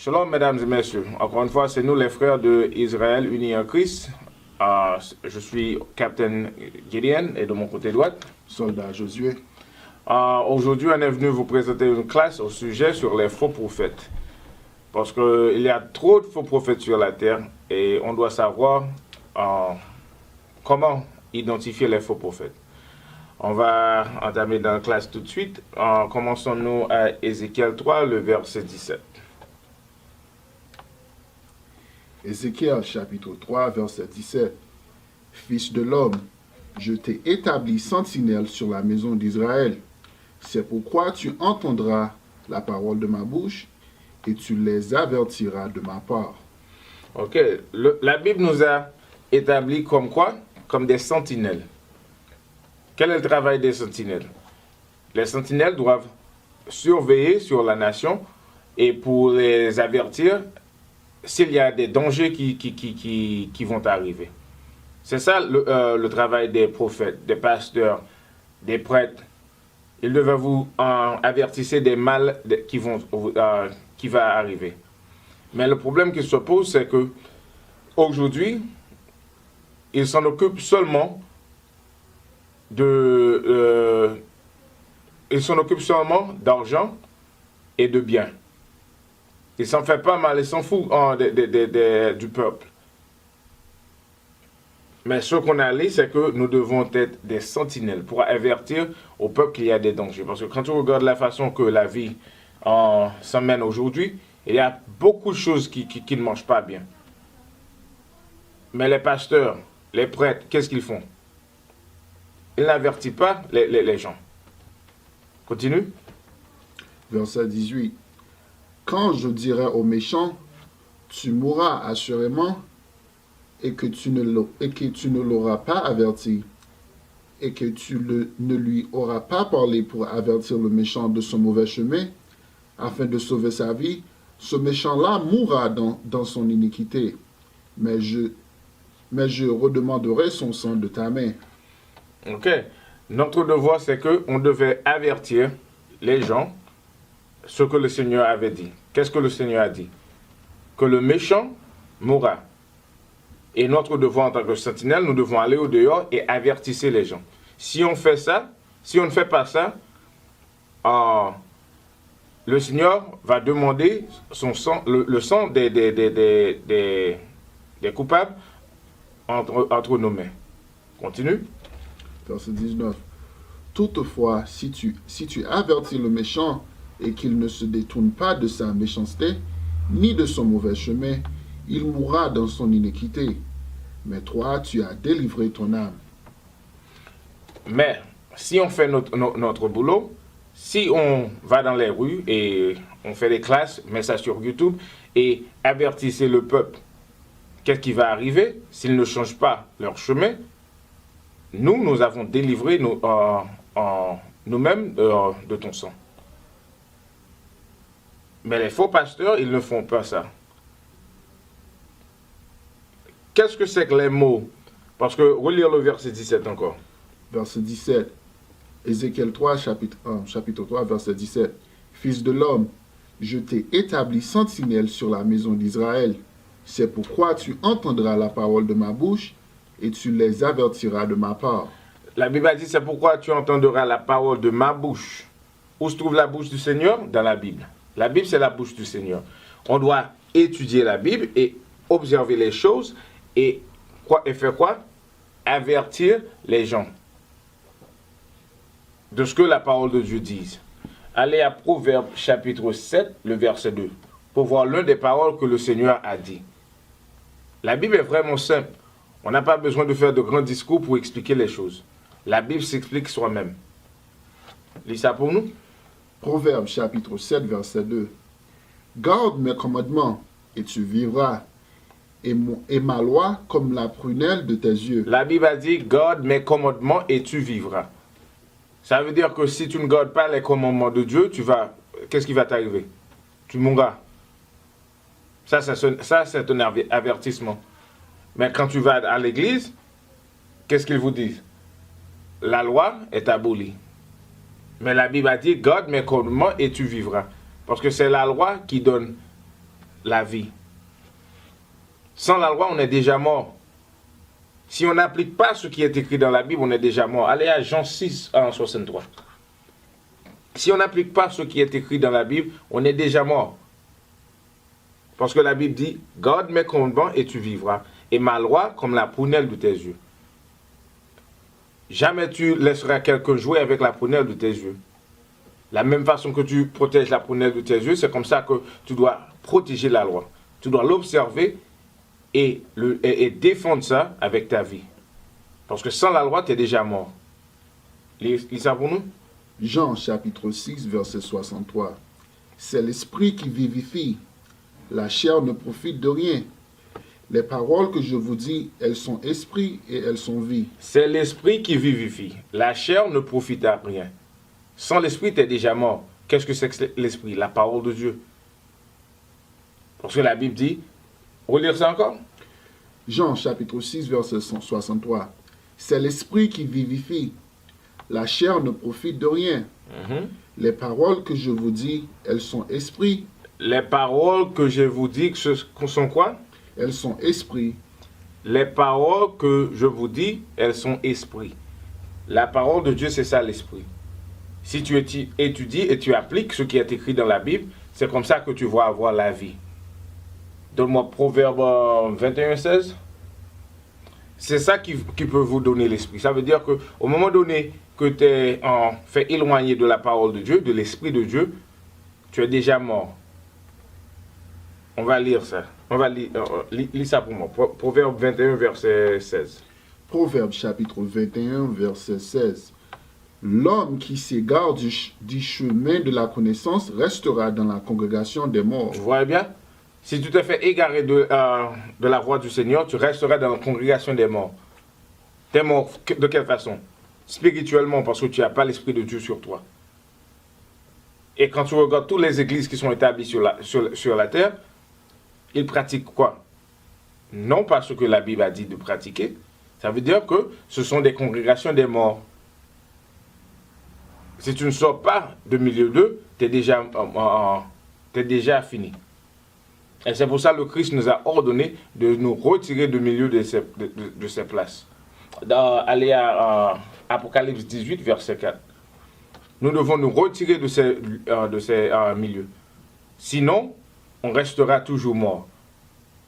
Shalom, mesdames et messieurs. Encore une fois, c'est nous les frères de Israël unis en Christ. Je suis Captain Gideon et de mon côté droit, Soldat Josué. Aujourd'hui, on est venu vous présenter une classe au sujet sur les faux prophètes. Parce qu'il y a trop de faux prophètes sur la terre et on doit savoir comment identifier les faux prophètes. On va entamer dans la classe tout de suite. Commençons-nous à Ézéchiel 3, le verset 17. Ézéchiel chapitre 3, verset 17. Fils de l'homme, je t'ai établi sentinelle sur la maison d'Israël. C'est pourquoi tu entendras la parole de ma bouche et tu les avertiras de ma part. Ok, la Bible nous a établis comme quoi? Comme des sentinelles. Quel est le travail des sentinelles? Les sentinelles doivent surveiller sur la nation et pour les avertir s'il y a des dangers qui vont arriver. C'est ça le travail des prophètes, des pasteurs, des prêtres. Ils devaient vous avertir des mal qui va arriver. Mais le problème qui se pose, c'est que aujourd'hui, ils s'en occupent seulement d'argent et de biens. Ils s'en font pas mal, ils s'en foutent du peuple. Mais ce qu'on a dit, c'est que nous devons être des sentinelles pour avertir au peuple qu'il y a des dangers. Parce que quand tu regardes la façon que la vie s'emmène aujourd'hui, il y a beaucoup de choses qui ne marchent pas bien. Mais les pasteurs, les prêtres, qu'est-ce qu'ils font? Ils n'avertissent pas les gens. Continue. Verset 18. Quand je dirai au méchant, tu mourras assurément, et que tu ne l'auras pas averti, et que tu ne lui auras pas parlé pour avertir le méchant de son mauvais chemin, afin de sauver sa vie, ce méchant-là mourra dans son iniquité. Mais je redemanderai son sang de ta main. Ok. Notre devoir, c'est qu'on devait avertir les gens ce que le Seigneur avait dit. Qu'est-ce que le Seigneur a dit? Que le méchant mourra. Et notre devoir en tant que sentinelle, nous devons aller au dehors et avertir les gens. Si on fait ça, si on ne fait pas ça, le Seigneur va demander son sang, le sang des coupables entre nos mains. Continue. Verset 19. Toutefois, si tu avertis le méchant et qu'il ne se détourne pas de sa méchanceté, ni de son mauvais chemin, il mourra dans son iniquité. Mais toi, tu as délivré ton âme. Mais si on fait notre boulot, si on va dans les rues et on fait des classes, met ça sur YouTube, et avertissez le peuple, qu'est-ce qui va arriver s'ils ne changent pas leur chemin? Nous avons délivré nous-mêmes de ton sang. Mais les faux pasteurs, ils ne font pas ça. Qu'est-ce que c'est que les mots? Parce que, relire le verset 17 encore. Verset 17. Ézéchiel 3, chapitre 3, verset 17. Fils de l'homme, je t'ai établi sentinelle sur la maison d'Israël. C'est pourquoi tu entendras la parole de ma bouche et tu les avertiras de ma part. La Bible a dit, c'est pourquoi tu entendras la parole de ma bouche. Où se trouve la bouche du Seigneur? Dans la Bible. La Bible, c'est la bouche du Seigneur. On doit étudier la Bible et observer les choses et faire quoi? Avertir les gens de ce que la parole de Dieu dit. Allez à Proverbe chapitre 7, le verset 2, pour voir l'une des paroles que le Seigneur a dit. La Bible est vraiment simple. On n'a pas besoin de faire de grands discours pour expliquer les choses. La Bible s'explique soi-même. Lis ça pour nous. Proverbe chapitre 7, verset 2. Garde mes commandements et tu vivras, et ma loi comme la prunelle de tes yeux. La Bible a dit, garde mes commandements et tu vivras. Ça veut dire que si tu ne gardes pas les commandements de Dieu, qu'est-ce qui va t'arriver? Tu mourras. Ça, c'est un avertissement. Mais quand tu vas à l'église, qu'est-ce qu'ils vous disent? La loi est abolie. Mais la Bible a dit, garde mes commandements et tu vivras. Parce que c'est la loi qui donne la vie. Sans la loi, on est déjà mort. Si on n'applique pas ce qui est écrit dans la Bible, on est déjà mort. Allez à Jean 6, 63. Si on n'applique pas ce qui est écrit dans la Bible, on est déjà mort. Parce que la Bible dit, garde mes commandements et tu vivras. Et ma loi comme la prunelle de tes yeux. Jamais tu laisseras quelqu'un jouer avec la prunelle de tes yeux. La même façon que tu protèges la prunelle de tes yeux, c'est comme ça que tu dois protéger la loi. Tu dois l'observer et défendre ça avec ta vie. Parce que sans la loi, tu es déjà mort. Lis ça pour nous. Jean chapitre 6, verset 63. C'est l'esprit qui vivifie. La chair ne profite de rien. Les paroles que je vous dis, elles sont esprit et elles sont vie. C'est l'esprit qui vivifie. La chair ne profite à rien. Sans l'esprit, tu es déjà mort. Qu'est-ce que c'est que l'esprit? La parole de Dieu. Parce que la Bible dit, relire ça encore? Jean chapitre 6, verset 63. C'est l'esprit qui vivifie. La chair ne profite de rien. Les paroles que je vous dis, elles sont esprit. Les paroles que je vous dis sont quoi? Elles sont esprit. Les paroles que je vous dis, elles sont esprit. La parole de Dieu, c'est ça l'esprit. Si tu étudies et tu appliques ce qui est écrit dans la Bible, c'est comme ça que tu vas avoir la vie. Donne-moi Proverbe 21, 16. C'est ça qui peut vous donner l'esprit. Ça veut dire qu'au moment donné que tu es fait éloigner de la parole de Dieu, de l'esprit de Dieu, tu es déjà mort. On va lire ça. On va lire ça pour moi. Proverbe 21, verset 16. Proverbe chapitre 21, verset 16. L'homme qui s'égare du chemin de la connaissance restera dans la congrégation des morts. Vous voyez bien? Si tu te fais égarer de la voie du Seigneur, tu resteras dans la congrégation des morts. Tu es mort de quelle façon? Spirituellement, parce que tu n'as pas l'Esprit de Dieu sur toi. Et quand tu regardes toutes les églises qui sont établies sur la terre, ils pratiquent quoi? Non pas ce que la Bible a dit de pratiquer. Ça veut dire que ce sont des congrégations des morts. Si tu ne sors pas de milieu d'eux, tu es déjà fini. Et c'est pour ça que le Christ nous a ordonné de nous retirer du milieu de ces places. Allez à Apocalypse 18, verset 4. Nous devons nous retirer de ces milieux. Sinon, on restera toujours mort.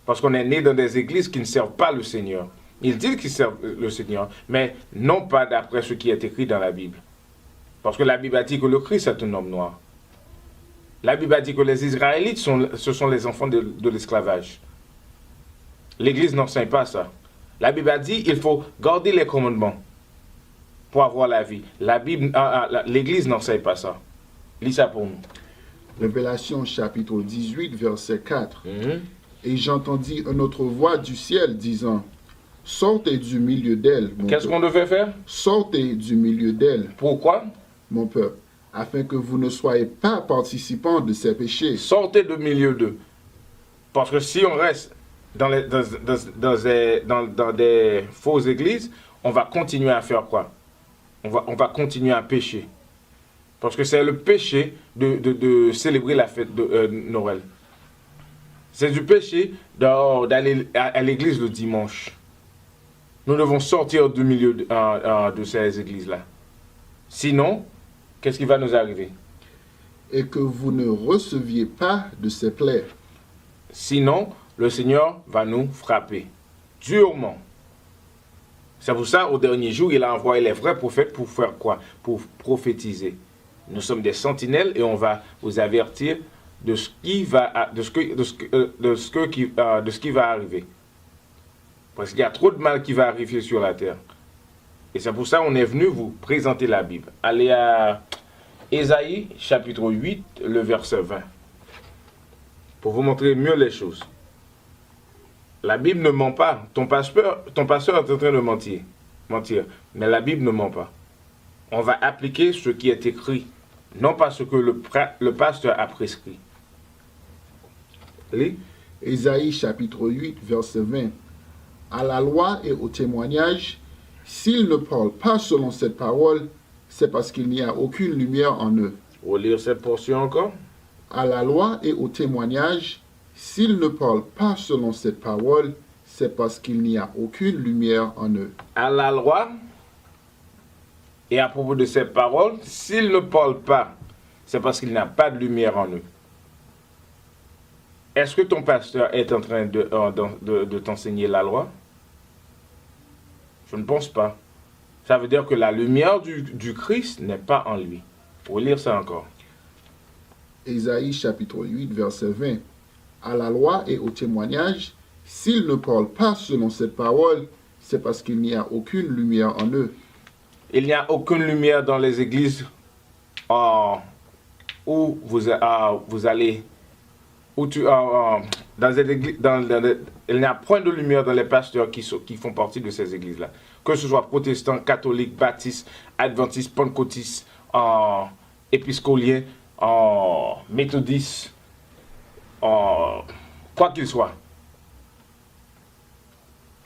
Parce qu'on est né dans des églises qui ne servent pas le Seigneur. Ils disent qu'ils servent le Seigneur, mais non pas d'après ce qui est écrit dans la Bible. Parce que la Bible a dit que le Christ est un homme noir. La Bible a dit que les Israélites, ce sont les enfants de l'esclavage. L'Église n'enseigne pas ça. La Bible a dit qu'il faut garder les commandements pour avoir la vie. L'Église n'enseigne pas ça. Lis ça pour nous. Révélation chapitre 18, verset 4. Et j'entendis une autre voix du ciel disant, sortez du milieu d'elle. Qu'est-ce qu'on devait faire? Sortez du milieu d'elle. Pourquoi? Mon peuple, afin que vous ne soyez pas participants de ces péchés. Sortez du milieu d'eux. Parce que si on reste dans des fausses églises, on va continuer à faire quoi? On va continuer à pécher. Parce que c'est le péché de célébrer la fête de Noël. C'est du péché d'aller à l'église le dimanche. Nous devons sortir du milieu de ces églises-là. Sinon, qu'est-ce qui va nous arriver? Et que vous ne receviez pas de ses plaies. Sinon, le Seigneur va nous frapper durement. C'est pour ça, au dernier jour, il a envoyé les vrais prophètes pour faire quoi? Pour prophétiser. Nous sommes des sentinelles et on va vous avertir de ce qui va arriver. Parce qu'il y a trop de mal qui va arriver sur la terre. Et c'est pour ça qu'on est venu vous présenter la Bible. Allez à Ésaïe, chapitre 8, le verset 20. Pour vous montrer mieux les choses. La Bible ne ment pas. Ton pasteur est en train de mentir. Mais la Bible ne ment pas. On va appliquer ce qui est écrit, non pas ce que le pasteur a prescrit. Lis. Ésaïe chapitre 8, verset 20. À la loi et au témoignage, s'ils ne parlent pas selon cette parole, c'est parce qu'il n'y a aucune lumière en eux. On va lire cette portion encore. À la loi et au témoignage, S'ils ne parlent pas selon cette parole, c'est parce qu'il n'y a aucune lumière en eux. À la loi, et à propos de ces paroles, s'ils ne parlent pas, c'est parce qu'il n'y a pas de lumière en eux. Est-ce que ton pasteur est en train de t'enseigner la loi? Je ne pense pas. Ça veut dire que la lumière du Christ n'est pas en lui. Il faut lire ça encore. Ésaïe chapitre 8, verset 20. À la loi et au témoignage, s'ils ne parlent pas selon cette parole, c'est parce qu'il n'y a aucune lumière en eux. Il n'y a aucune lumière dans les églises où vous allez. Il n'y a point de lumière dans les pasteurs qui font partie de ces églises-là. Que ce soit protestants, catholiques, baptistes, adventistes, pentecôtistes, épiscoliens, méthodistes, quoi qu'il soit.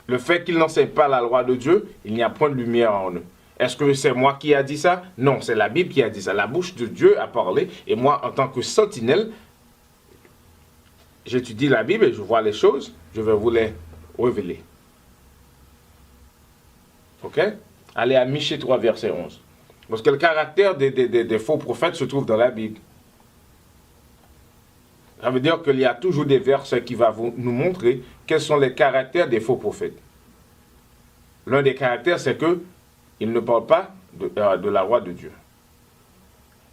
Le fait qu'ils n'enseignent pas la loi de Dieu, il n'y a point de lumière en eux. Est-ce que c'est moi qui a dit ça? Non, c'est la Bible qui a dit ça. La bouche de Dieu a parlé. Et moi, en tant que sentinelle, j'étudie la Bible et je vois les choses. Je vais vous les révéler. Ok? Allez à Michée 3, verset 11. Parce que le caractère des faux prophètes se trouve dans la Bible. Ça veut dire qu'il y a toujours des versets qui vont nous montrer quels sont les caractères des faux prophètes. L'un des caractères, c'est qu'ils ne parlent pas de la loi de Dieu.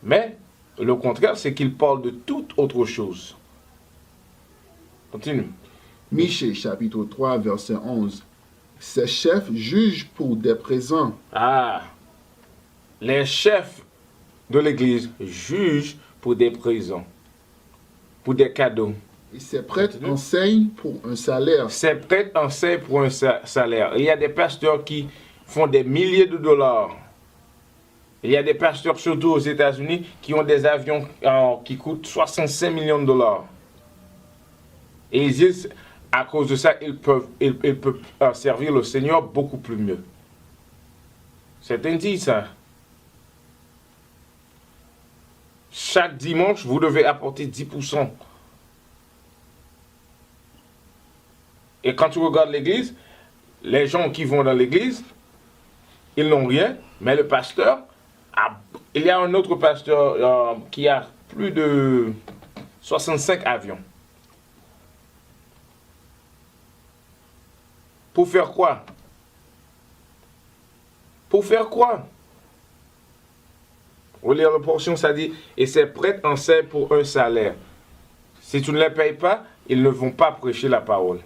Mais le contraire, c'est qu'ils parlent de toute autre chose. Continue. Michée chapitre 3, verset 11. Ces chefs jugent pour des présents. Les chefs de l'Église jugent pour des présents, pour des cadeaux. Et ces prêtres enseignent pour un salaire. Ces prêtres enseignent pour un salaire. Il y a des pasteurs qui font des milliers de dollars. Il y a des pasteurs, surtout aux États-Unis, qui ont des avions qui coûtent 65 millions de dollars. Et ils disent, à cause de ça, ils peuvent servir le Seigneur beaucoup plus mieux. C'est ainsi, ça. Chaque dimanche, vous devez apporter 10%. Et quand tu regardes l'église, les gens qui vont dans l'église, ils n'ont rien, mais le pasteur, il y a un autre pasteur qui a plus de 65 avions. Pour faire quoi? Pour faire quoi? Vous lire la portion, ça dit, et ces prêtres enseignent pour un salaire. Si tu ne les payes pas, ils ne vont pas prêcher la parole.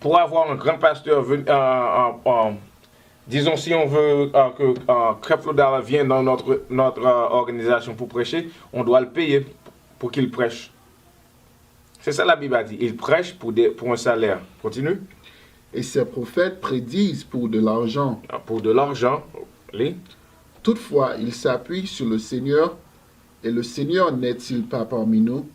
Pour avoir un grand pasteur, disons si on veut que Creflo Dollar vienne dans notre organisation pour prêcher, on doit le payer pour qu'il prêche. C'est ça la Bible a dit. Il prêche pour un salaire. Continue. Et ces prophètes prédisent pour de l'argent. Pour de l'argent. Lis. Toutefois, ils s'appuient sur le Seigneur, et le Seigneur n'est-il pas parmi nous?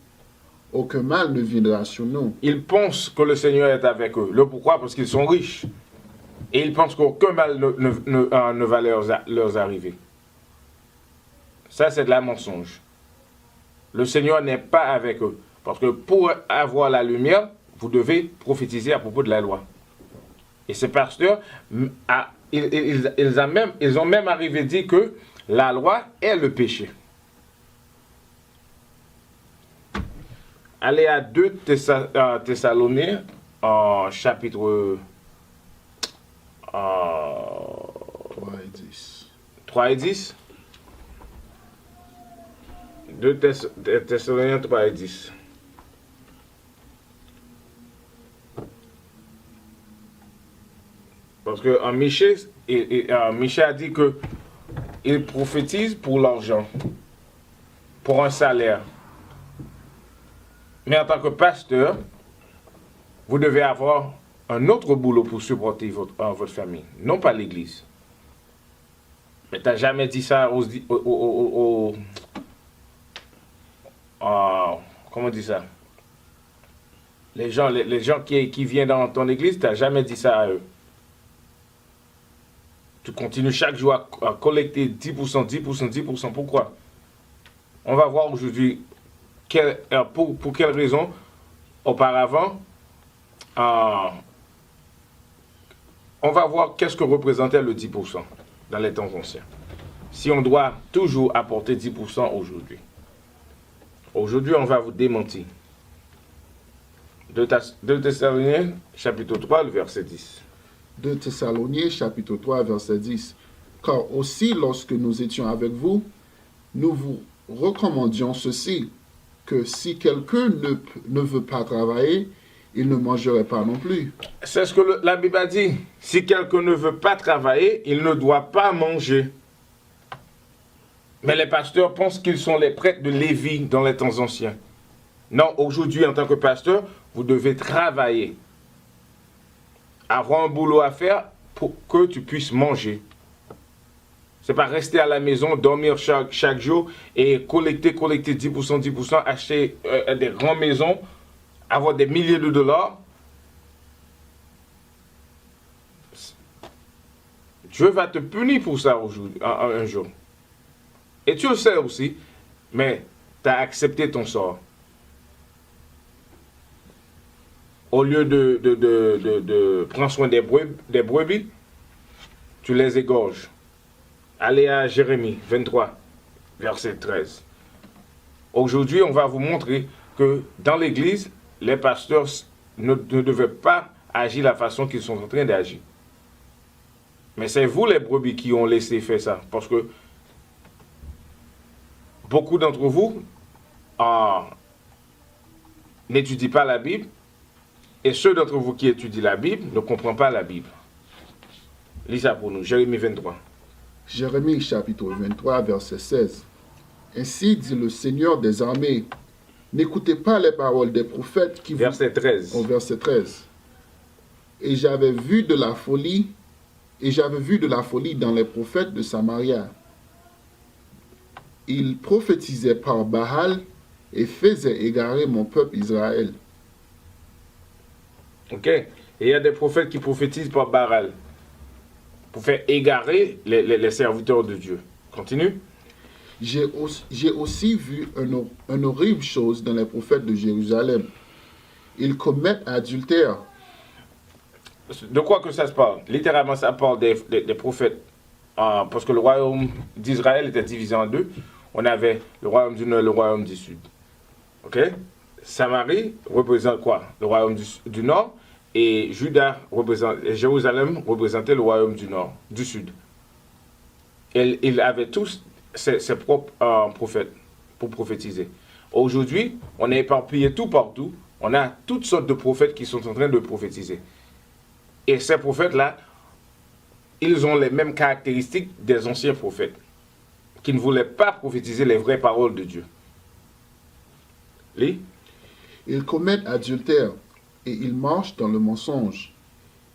Aucun mal ne viendra sur nous. Ils pensent que le Seigneur est avec eux. Le pourquoi? Parce qu'ils sont riches. Et ils pensent qu'aucun mal ne va leur arriver. Ça, c'est de la mensonge. Le Seigneur n'est pas avec eux. Parce que pour avoir la lumière, vous devez prophétiser à propos de la loi. Et ces pasteurs, ils ont même arrivé à dire que la loi est le péché. Allez à 2 Thessaloniciens, chapitre 3 et 10. 2 Thessaloniciens 3 et 10. Parce que Michée a dit que il prophétise pour l'argent, pour un salaire. Mais en tant que pasteur, vous devez avoir un autre boulot pour supporter votre famille, non pas l'église. Mais tu n'as jamais dit ça comment on dit ça? Les gens qui viennent dans ton église, tu n'as jamais dit ça à eux. Tu continues chaque jour à collecter 10%. Pourquoi? On va voir aujourd'hui pour quelle raison auparavant, on va voir qu'est-ce que représentait le 10% dans les temps anciens. Si on doit toujours apporter 10% aujourd'hui. Aujourd'hui, on va vous démentir. 2 Thessaloniciens, chapitre 3, le verset 10. 2 Thessaloniciens, chapitre 3, verset 10. Car aussi, lorsque nous étions avec vous, nous vous recommandions ceci, que si quelqu'un ne veut pas travailler, il ne mangerait pas non plus. C'est ce que la Bible a dit. Si quelqu'un ne veut pas travailler, il ne doit pas manger. Mais les pasteurs pensent qu'ils sont les prêtres de Lévi dans les temps anciens. Non, aujourd'hui, en tant que pasteur, vous devez travailler. Avoir un boulot à faire pour que tu puisses manger. Ce n'est pas rester à la maison, dormir chaque jour et collecter 10%, acheter des grandes maisons, avoir des milliers de dollars. Dieu va te punir pour ça aujourd'hui, un jour. Et tu le sais aussi, mais tu as accepté ton sort. Au lieu de prendre soin des brebis, tu les égorges. Allez à Jérémie 23, verset 13. Aujourd'hui, on va vous montrer que dans l'église, les pasteurs ne devaient pas agir de la façon qu'ils sont en train d'agir. Mais c'est vous, les brebis, qui ont laissé faire ça. Parce que beaucoup d'entre vous n'étudient pas la Bible. Et ceux d'entre vous qui étudient la Bible ne comprennent pas la Bible. Lis ça pour nous, Jérémie 23. Jérémie chapitre 23, verset 16. Ainsi dit le Seigneur des armées, n'écoutez pas les paroles des prophètes qui verset 13. Au verset 13. Et j'avais vu de la folie dans les prophètes de Samaria. Ils prophétisaient par Baal et faisaient égarer mon peuple Israël. Ok. Et il y a des prophètes qui prophétisent par Baal pour faire égarer les serviteurs de Dieu. Continue. J'ai aussi vu une horrible chose dans les prophètes de Jérusalem. Ils commettent adultère. De quoi que ça se parle? Littéralement, ça parle des prophètes. Parce que le royaume d'Israël était divisé en deux. On avait le royaume du nord et le royaume du sud. Ok? Samarie représente quoi? Le royaume du nord. Et Jérusalem représentait le royaume du sud. Et ils avaient tous ses propres prophètes pour prophétiser. Aujourd'hui, on est éparpillé tout partout. On a toutes sortes de prophètes qui sont en train de prophétiser. Et ces prophètes-là, ils ont les mêmes caractéristiques des anciens prophètes, qui ne voulaient pas prophétiser les vraies paroles de Dieu. Lis. Ils commettent adultère et ils marchent dans le mensonge.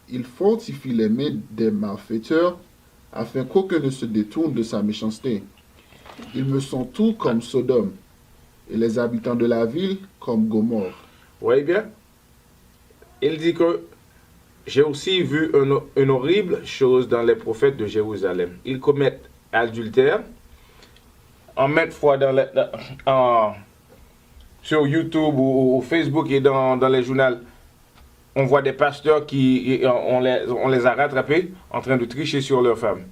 Ils fortifient les mains des malfaiteurs afin qu'aucun ne se détourne de sa méchanceté. Ils me sont tous comme Sodome et les habitants de la ville comme Gomorrhe. Vous voyez bien? Il dit que j'ai aussi vu une horrible chose dans les prophètes de Jérusalem. Ils commettent adultère. En maintes fois sur YouTube ou Facebook et dans les journaux, on voit des pasteurs on les a rattrapés en train de tricher sur leurs femmes.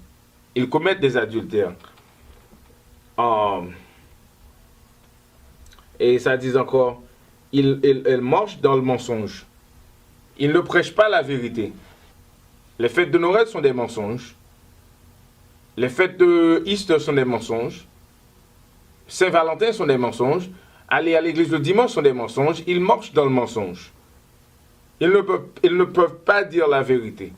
Ils commettent des adultères. Et ça dit encore, ils marchent dans le mensonge. Ils ne prêchent pas la vérité. Les fêtes de Noël sont des mensonges. Les fêtes de Easter sont des mensonges. Saint-Valentin sont des mensonges. Aller à l'église le dimanche sont des mensonges. Ils marchent dans le mensonge. Ils ne peuvent pas dire la vérité.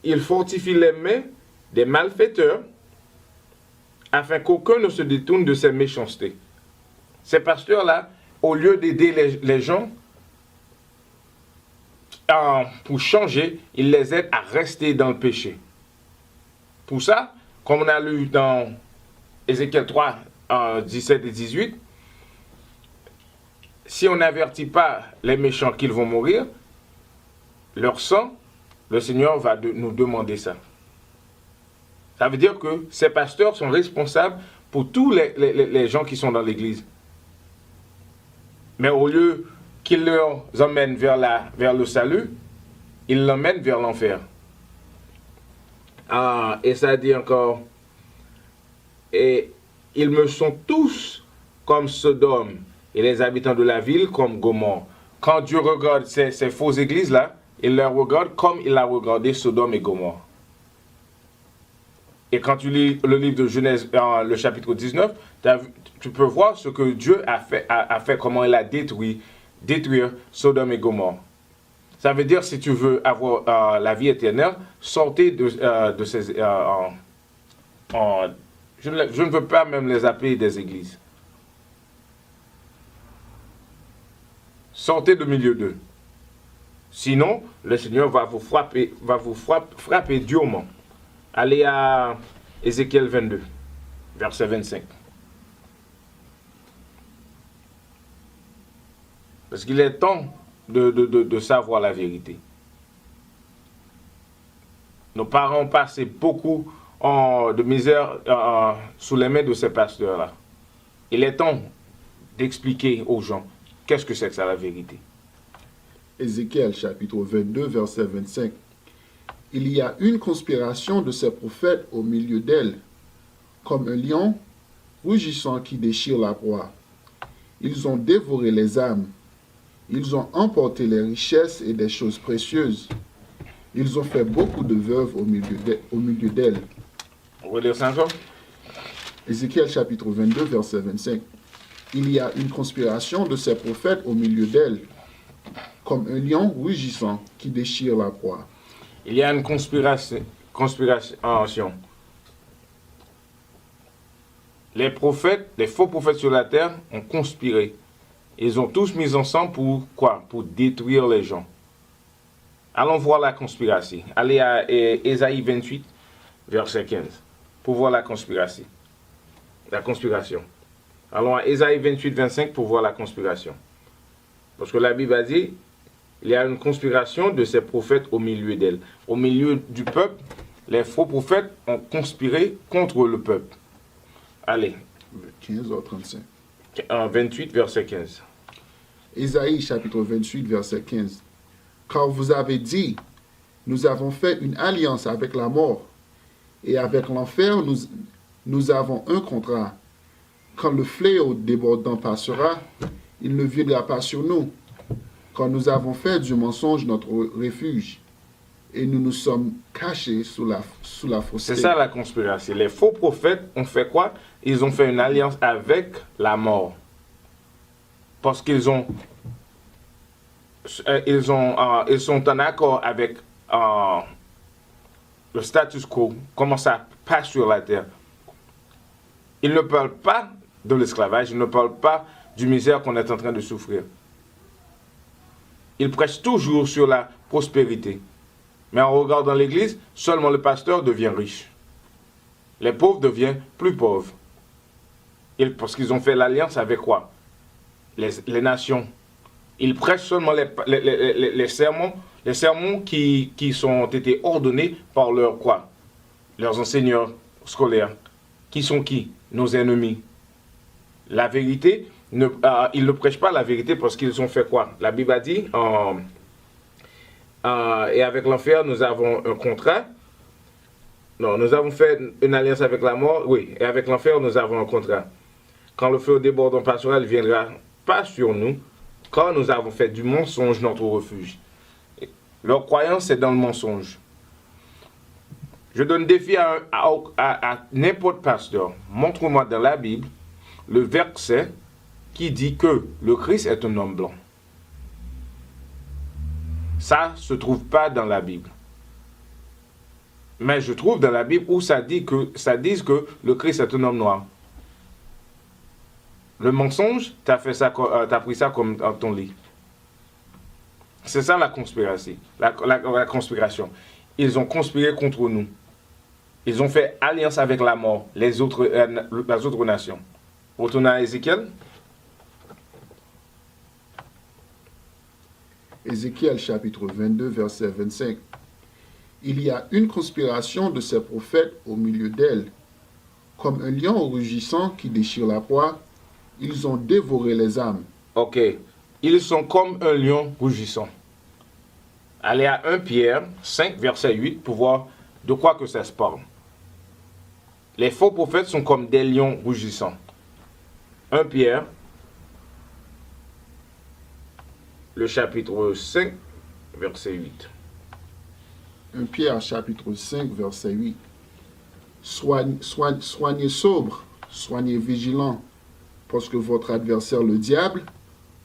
Ils fortifient les mains des malfaiteurs afin qu'aucun ne se détourne de ses méchancetés. Ces pasteurs-là, au lieu d'aider les gens pour changer, ils les aident à rester dans le péché. Pour ça, comme on a lu dans Ézéchiel 3, 17 et 18, si on n'avertit pas les méchants qu'ils vont mourir, leur sang, le Seigneur va nous demander ça. Ça veut dire que ces pasteurs sont responsables pour tous les gens qui sont dans l'église. Mais au lieu qu'il leur emmène vers le salut, il l'emmène vers l'enfer. Et ça dit encore, et ils me sont tous comme Sodome, et les habitants de la ville comme Gomorrhe. Quand Dieu regarde ces fausses églises-là, il les regarde comme il a regardé Sodome et Gomorrhe. Et quand tu lis le livre de Genèse, le chapitre 19, tu peux voir ce que Dieu a fait, comment il a détruire Sodome et Gomorrhe. Ça veut dire, si tu veux avoir la vie éternelle, sortez de ces... je ne veux pas même les appeler des églises. Sortez de milieu d'eux. Sinon, le Seigneur va vous frapper durement. Allez à Ézéchiel 22, verset 25. Parce qu'il est temps de savoir la vérité. Nos parents ont passé beaucoup de misère sous les mains de ces pasteurs-là. Il est temps d'expliquer aux gens qu'est-ce que c'est que ça, la vérité. Ézéchiel chapitre 22, verset 25. Il y a une conspiration de ces prophètes au milieu d'elle, comme un lion rugissant qui déchire la proie. Ils ont dévoré les âmes. Ils ont emporté les richesses et des choses précieuses. Ils ont fait beaucoup de veuves au milieu d'elle. On va lire ça encore. Ézéchiel chapitre 22, verset 25. Il y a une conspiration de ces prophètes au milieu d'elle, comme un lion rugissant qui déchire la proie. Il y a une conspiration. Les prophètes, les faux prophètes sur la terre ont conspiré. Ils ont tous mis ensemble pour quoi? Pour détruire les gens. Allons voir la conspiration. Allez à Ésaïe 28, verset 15, pour voir la conspiration. La conspiration. Allons à Ésaïe 28, 25 pour voir la conspiration. Parce que la Bible a dit, il y a une conspiration de ces prophètes au milieu d'elle. Au milieu du peuple, les faux prophètes ont conspiré contre le peuple. Allez. 15h35. 28, verset 15. Ésaïe chapitre 28, verset 15. Car vous avez dit, nous avons fait une alliance avec la mort, et avec l'enfer, nous avons un contrat. Quand le fléau débordant passera, il ne viendra pas sur nous. Quand nous avons fait du mensonge notre refuge, et nous nous sommes cachés sous la fausseté. C'est ça la conspiration. Les faux prophètes ont fait quoi? Ils ont fait une alliance avec la mort. Parce qu'ils sont en accord avec le status quo, comment ça passe sur la terre. Ils ne parlent pas de l'esclavage, ils ne parlent pas du misère qu'on est en train de souffrir. Ils prêchent toujours sur la prospérité. Mais en regardant l'église, seulement le pasteur devient riche. Les pauvres deviennent plus pauvres. Parce qu'ils ont fait l'alliance avec quoi? Les nations. Ils prêchent seulement les sermons qui ont été ordonnés par leurs enseignants scolaires. Qui sont qui? Nos ennemis. La vérité, ils ne prêchent pas la vérité parce qu'ils ont fait quoi? La Bible a dit, et avec l'enfer, nous avons un contrat. Non, nous avons fait une alliance avec la mort. Oui, et avec l'enfer, nous avons un contrat. Quand le feu débordant passera, il ne viendra pas sur nous, car nous avons fait du mensonge notre refuge. Leur croyance est dans le mensonge. Je donne défi à n'importe pasteur. Montre-moi dans la Bible le verset qui dit que le Christ est un homme blanc. Ça ne se trouve pas dans la Bible. Mais je trouve dans la Bible où ça dit que le Christ est un homme noir. Le mensonge, tu as pris ça comme dans ton lit. C'est ça la conspiration. La conspiration. Ils ont conspiré contre nous. Ils ont fait alliance avec la mort, les autres nations. Retournons à Ézéchiel. Ézéchiel chapitre 22, verset 25. Il y a une conspiration de ces prophètes au milieu d'elle, Comme un lion rugissant qui déchire la proie, ils ont dévoré les âmes. Ok. Ils sont comme un lion rugissant. Allez à 1 Pierre 5, verset 8 pour voir de quoi que ça se parle. Les faux prophètes sont comme des lions rugissants. 1 Pierre, le chapitre 5, verset 8. 1 Pierre chapitre 5, verset 8. Soignez sobre, soignez vigilant, parce que votre adversaire, le diable,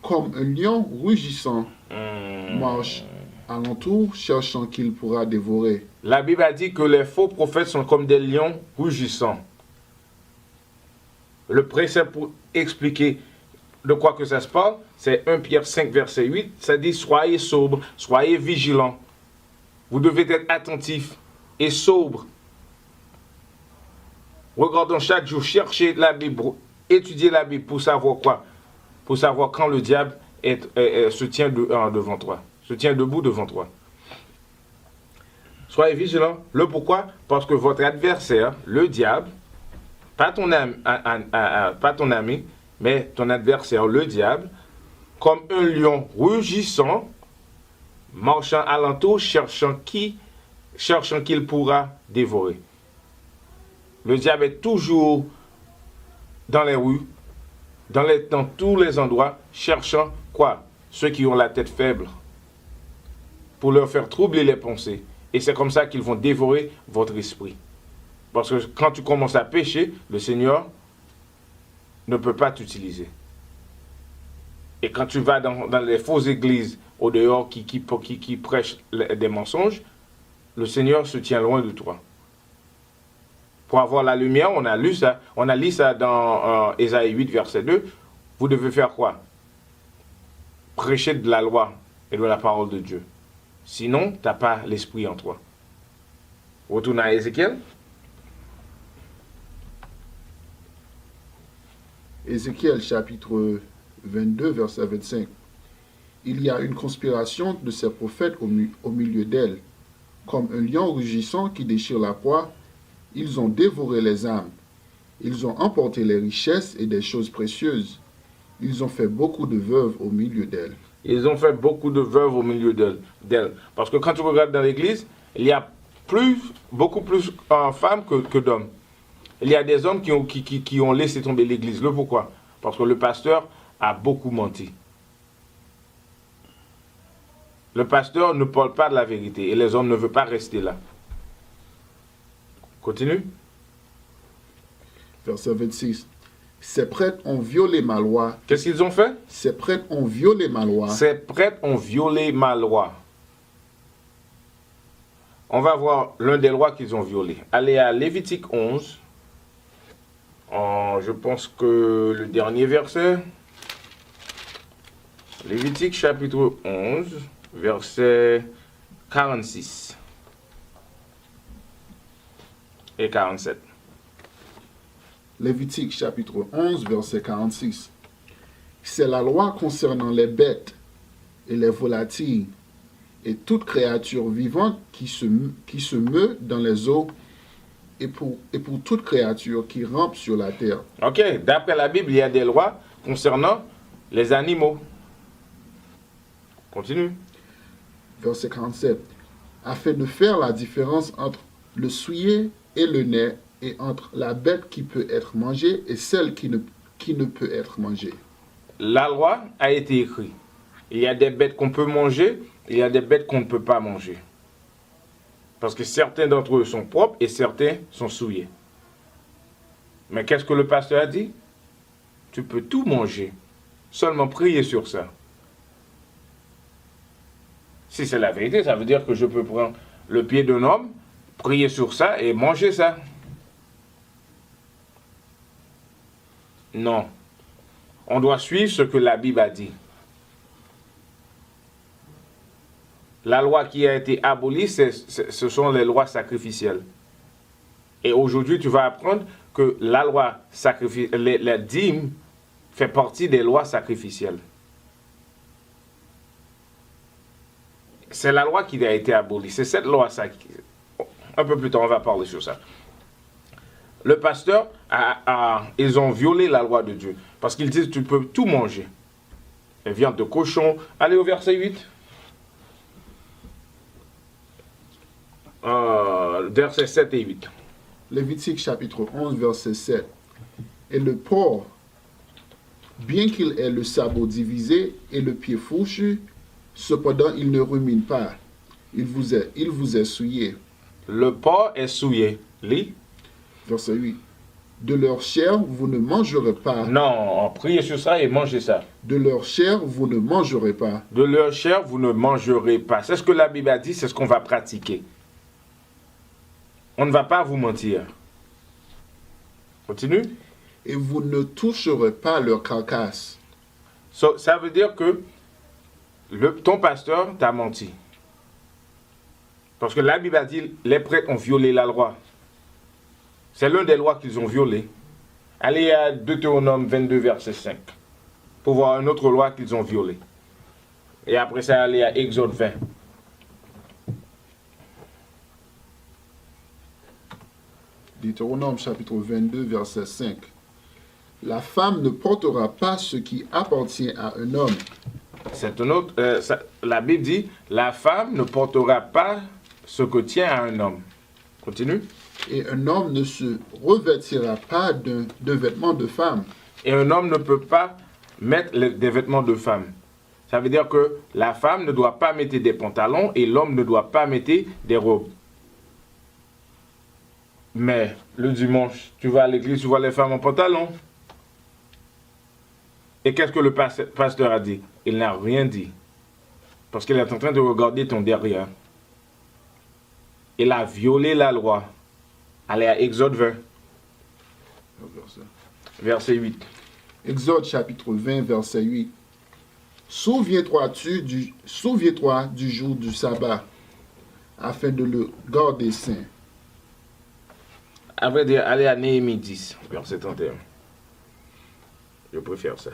comme un lion rugissant, marche alentour, cherchant qu'il pourra dévorer. La Bible a dit que les faux prophètes sont comme des lions rugissants. Le précepte pour expliquer de quoi que ça se parle, c'est 1 Pierre 5, verset 8. Ça dit, soyez sobre, soyez vigilants. Vous devez être attentifs et sobres. Regardons chaque jour, cherchez la Bible, étudiez la Bible pour savoir quoi? Pour savoir quand le diable se tient devant toi, se tient debout devant toi. Soyez vigilants. Le pourquoi? Parce que votre adversaire, le diable, pas ton ami, mais ton adversaire, le diable, comme un lion rugissant, marchant alentour, cherchant qu'il pourra dévorer. Le diable est toujours dans les rues, dans tous les endroits, cherchant quoi? Ceux qui ont la tête faible, pour leur faire troubler les pensées. Et c'est comme ça qu'ils vont dévorer votre esprit. Parce que quand tu commences à pécher, le Seigneur ne peut pas t'utiliser. Et quand tu vas dans les fausses églises au dehors qui prêchent des mensonges, le Seigneur se tient loin de toi. Pour avoir la lumière, on a lu ça dans Ésaïe 8, verset 2. Vous devez faire quoi? Prêcher de la loi et de la parole de Dieu. Sinon, tu n'as pas l'esprit en toi. Retourne à Ézéchiel. Ézéchiel chapitre 22, verset 25. Il y a une conspiration de ces prophètes au milieu d'elle. Comme un lion rugissant qui déchire la proie, ils ont dévoré les âmes. Ils ont emporté les richesses et des choses précieuses. Ils ont fait beaucoup de veuves au milieu d'elle. Ils ont fait beaucoup de veuves au milieu d'elle. Parce que quand tu regardes dans l'église, il y a beaucoup plus femmes que d'hommes. Il y a des hommes qui ont laissé tomber l'église. Le pourquoi? Parce que le pasteur a beaucoup menti. Le pasteur ne parle pas de la vérité et les hommes ne veulent pas rester là. Continue. Verset 26. Ces prêtres ont violé ma loi. Qu'est-ce qu'ils ont fait? Ces prêtres ont violé ma loi. Ces prêtres ont violé ma loi. On va voir l'un des lois qu'ils ont violé. Allez à Lévitique 11. Je pense que le dernier verset. Lévitique chapitre 11, verset 46 et 47. Lévitique chapitre 11, verset 46. C'est la loi concernant les bêtes et les volatiles et toute créature vivante qui se meut dans les eaux et pour toute créature qui rampe sur la terre. Ok, d'après la Bible, il y a des lois concernant les animaux. Continue. Verset 47. Afin de faire la différence entre le souillé et le nez, et entre la bête qui peut être mangée et celle qui ne peut être mangée. La loi a été écrite. Il y a des bêtes qu'on peut manger, il y a des bêtes qu'on ne peut pas manger. Parce que certains d'entre eux sont propres et certains sont souillés. Mais qu'est-ce que le pasteur a dit? Tu peux tout manger, seulement prier sur ça. Si c'est la vérité, ça veut dire que je peux prendre le pied d'un homme, prier sur ça et manger ça. Non. On doit suivre ce que la Bible a dit. La loi qui a été abolie, ce sont les lois sacrificielles. Et aujourd'hui, tu vas apprendre que la loi sacrificielle, la dîme, fait partie des lois sacrificielles. C'est la loi qui a été abolie. C'est cette loi. Un peu plus tard, on va parler sur ça. le pasteur, ils ont violé la loi de Dieu. Parce qu'ils disent, tu peux tout manger. Les viandes de cochon. Allez au verset 8. Versets 7 et 8. Lévitique chapitre 11, verset 7. Et le porc, bien qu'il ait le sabot divisé et le pied fourchu, cependant il ne rumine pas. Il vous est souillé. Le porc est souillé. Lis. Verset 8. De leur chair, vous ne mangerez pas. Non, priez sur ça et mangez ça. De leur chair, vous ne mangerez pas. De leur chair, vous ne mangerez pas. C'est ce que la Bible a dit, c'est ce qu'on va pratiquer. On ne va pas vous mentir. Continue. Et vous ne toucherez pas leur carcasse. Ça veut dire que ton pasteur t'a menti. Parce que la Bible a dit, les prêtres ont violé la loi. C'est l'une des lois qu'ils ont violées. Allez à Deutéronome 22, verset 5. Pour voir une autre loi qu'ils ont violée. Et après ça, allez à Exode 20. Deutéronome chapitre 22, verset 5. La femme ne portera pas ce qui appartient à un homme. C'est un autre, la Bible dit, la femme ne portera pas ce que tient à un homme. Continue. Et un homme ne se revêtira pas de vêtements de femme. Et un homme ne peut pas mettre des vêtements de femme. Ça veut dire que la femme ne doit pas mettre des pantalons et l'homme ne doit pas mettre des robes. Mais le dimanche, tu vas à l'église, tu vois les femmes en pantalon. Et qu'est-ce que le pasteur a dit? Il n'a rien dit. Parce qu'il est en train de regarder ton derrière. Il a violé la loi. Allez à Exode 20. Verset 8. Exode chapitre 20, verset 8. Souviens-toi du jour du sabbat, afin de le garder saint. Après dire, allez à Néhémie 10, verset 31. Je préfère ça.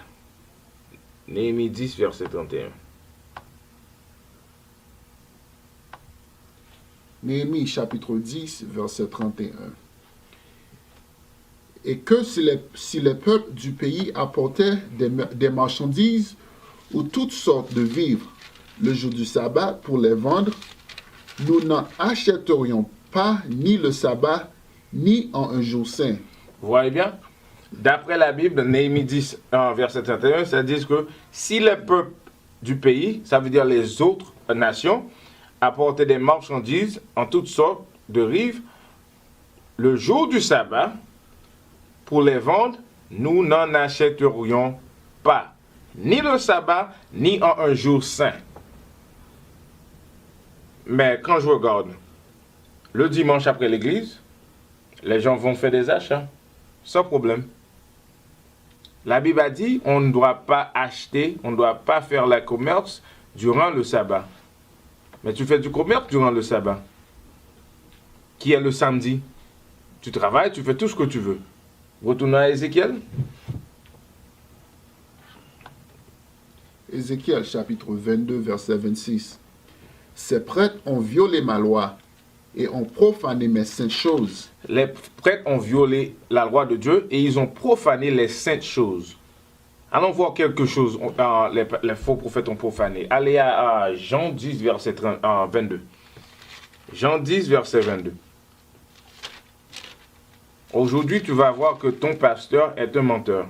Néhémie 10, verset 31. Néhémie chapitre 10, verset 31. Et que si les peuples du pays apportaient des marchandises ou toutes sortes de vivres le jour du sabbat pour les vendre, nous n'en achèterions pas ni le sabbat, ni en un jour saint. Vous voyez bien? D'après la Bible, Néhémie 10, verset 31, ça dit que si les peuples du pays, ça veut dire les autres nations, apportaient des marchandises en toutes sortes de rives, le jour du sabbat, pour les vendre, nous n'en achèterions pas, ni le sabbat, ni en un jour saint. Mais quand je regarde, le dimanche après l'église, les gens vont faire des achats, sans problème. La Bible a dit, on ne doit pas acheter, on ne doit pas faire le commerce durant le sabbat. Mais tu fais du commerce durant le sabbat, qui est le samedi. Tu travailles, tu fais tout ce que tu veux. Retournons à Ézéchiel. Ézéchiel chapitre 22, verset 26. Ces prêtres ont violé ma loi et ont profané mes saintes choses. Les prêtres ont violé la loi de Dieu et ils ont profané les saintes choses. Allons voir quelque chose, les faux prophètes ont profané. Allez à Jean 10, verset 22. Jean 10, verset 22. Aujourd'hui, tu vas voir que ton pasteur est un menteur.